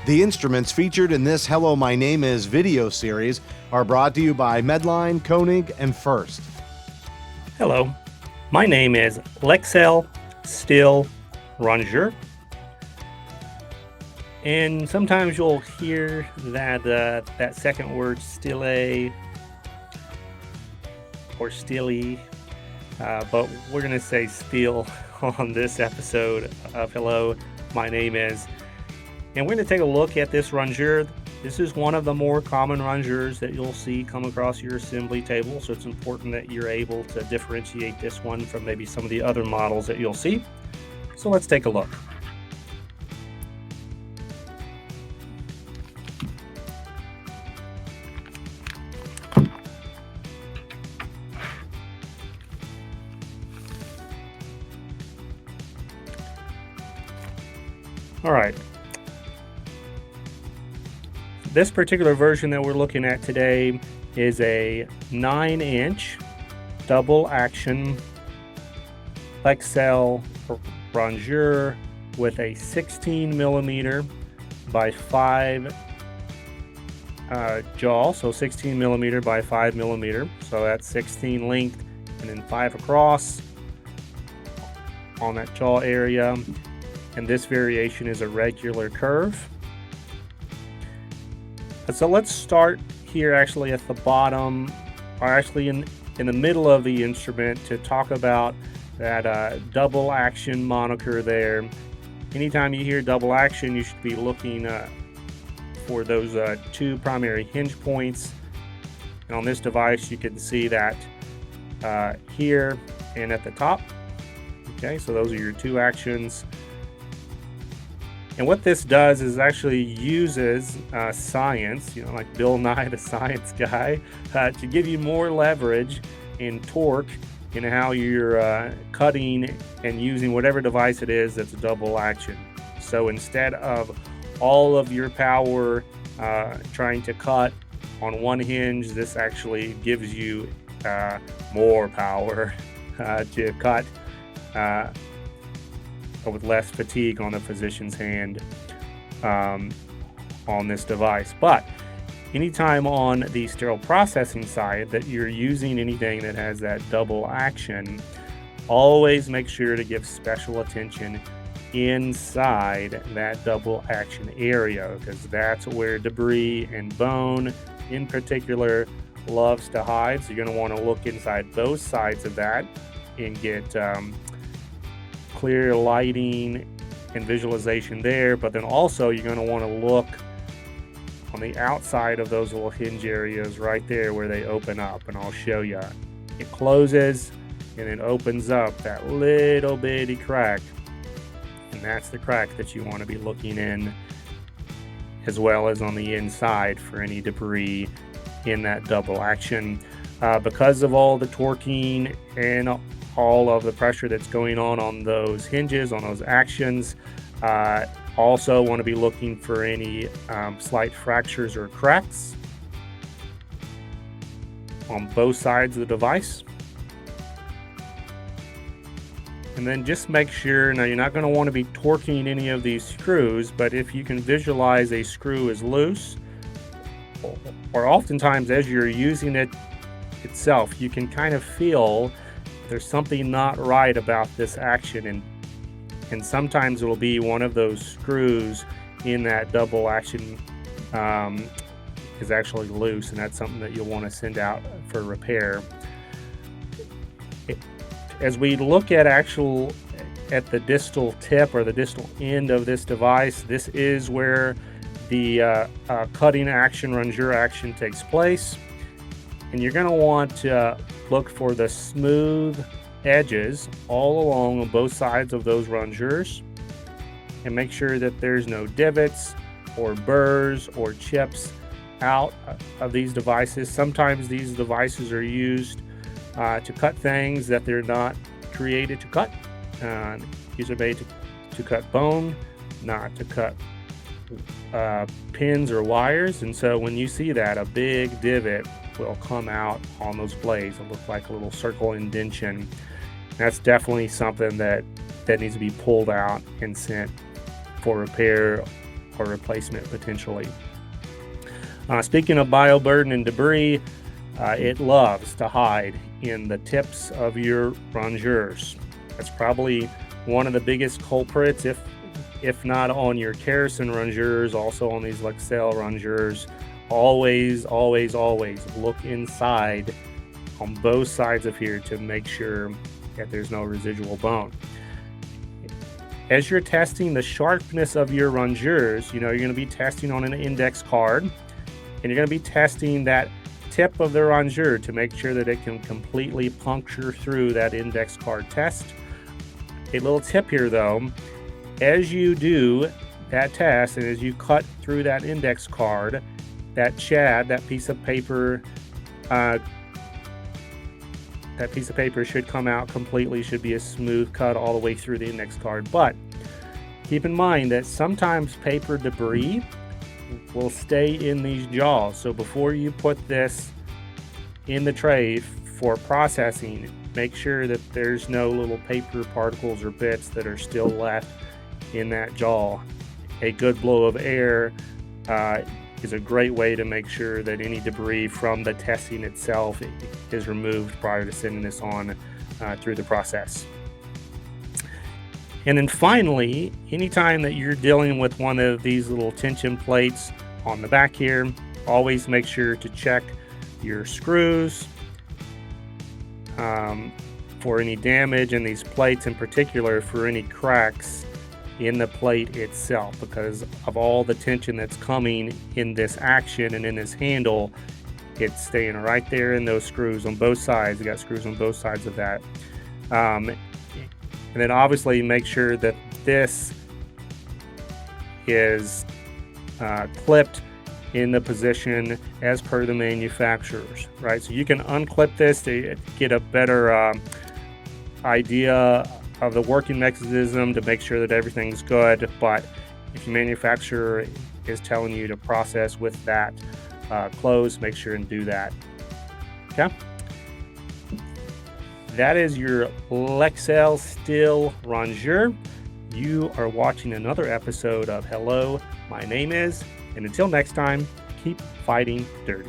The instruments featured in this Hello, My Name Is video series are brought to you by Medline, Koenig, and First. Hello, my name is Leksell Stille Rongeur, and sometimes you'll hear that second word, stille or stilly, but we're going to say still on this episode of Hello, My Name Is. And we're going to take a look at this rongeur. This is one of the more common rongeurs that you'll see come across your assembly table, so it's important that you're able to differentiate this one from maybe some of the other models that you'll see. So let's take a look. All right. This particular version that we're looking at today is a 9-inch double action Leksell Rongeur with a 16 millimeter by 5 jaw, so 16 millimeter by 5 millimeter, so that's 16 length and then 5 across on that jaw area. And this variation is a regular curve. So let's start here actually at the bottom, or actually in the middle of the instrument, to talk about that double action moniker there. Anytime you hear double action, you should be looking for those two primary hinge points. And on this device, you can see that here and at the top. Okay, so those are your two actions. And what this does is actually uses science, like Bill Nye, the science guy, to give you more leverage and torque in how you're cutting and using whatever device it is that's double action. So instead of all of your power trying to cut on one hinge, this actually gives you more power to cut with less fatigue on the physician's hand on this device. But anytime on the sterile processing side that you're using anything that has that double action, always make sure to give special attention inside that double action area, because that's where debris and bone in particular loves to hide. So you're going to want to look inside both sides of that and get clear lighting and visualization there, but then also you're going to want to look on the outside of those little hinge areas right there where they open up, and I'll show you. It closes and it opens up that little bitty crack, and that's the crack that you want to be looking in, as well as on the inside for any debris in that double action. Because of all the torquing and all of the pressure that's going on those hinges, on those actions, also want to be looking for any slight fractures or cracks on both sides of the device. And then just make sure, now you're not going to want to be torquing any of these screws, but if you can visualize a screw is loose, or oftentimes as you're using it itself, you can kind of feel there's something not right about this action, and sometimes it will be one of those screws in that double action is actually loose, and that's something that you'll want to send out for repair. As we look at the distal tip or the distal end of this device, this is where the cutting action, rongeur action takes place. And you're going to want to look for the smooth edges all along on both sides of those rongeurs, and make sure that there's no divots or burrs or chips out of these devices. Sometimes these devices are used to cut things that they're not created to cut. These are made to cut bone, not to cut pins or wires. And so when you see that, a big divot will come out on those blades. It'll look like a little circle indentation. That's definitely something that needs to be pulled out and sent for repair or replacement potentially. Speaking of bioburden and debris, it loves to hide in the tips of your rongeurs. That's probably one of the biggest culprits, if not on your Kerrison rongeurs, also on these Leksell rongeurs. Always look inside on both sides of here to make sure that there's no residual bone. As you're testing the sharpness of your rongeurs, you're going to be testing on an index card, and you're going to be testing that tip of the rongeur to make sure that it can completely puncture through that index card test. A little tip here though, as you do that test and as you cut through that index card, that chad, that piece of paper should come out completely, should be a smooth cut all the way through the index card. But keep in mind that sometimes paper debris will stay in these jaws. So before you put this in the tray for processing, make sure that there's no little paper particles or bits that are still left in that jaw. A good blow of air is a great way to make sure that any debris from the testing itself is removed prior to sending this on through the process. And then finally, anytime that you're dealing with one of these little tension plates on the back here, always make sure to check your screws for any damage, and these plates in particular for any cracks in the plate itself, because of all the tension that's coming in this action and in this handle. It's staying right there in those screws on both sides. You got screws on both sides of that. And then obviously make sure that this is clipped in the position as per the manufacturers, right? So you can unclip this to get a better idea of the working mechanism to make sure that everything's good. But if your manufacturer is telling you to process with that closed, make sure and do that. Okay. That is your Leksell Stille Rongeur. You are watching another episode of Hello, My Name Is, and until next time, keep fighting dirty.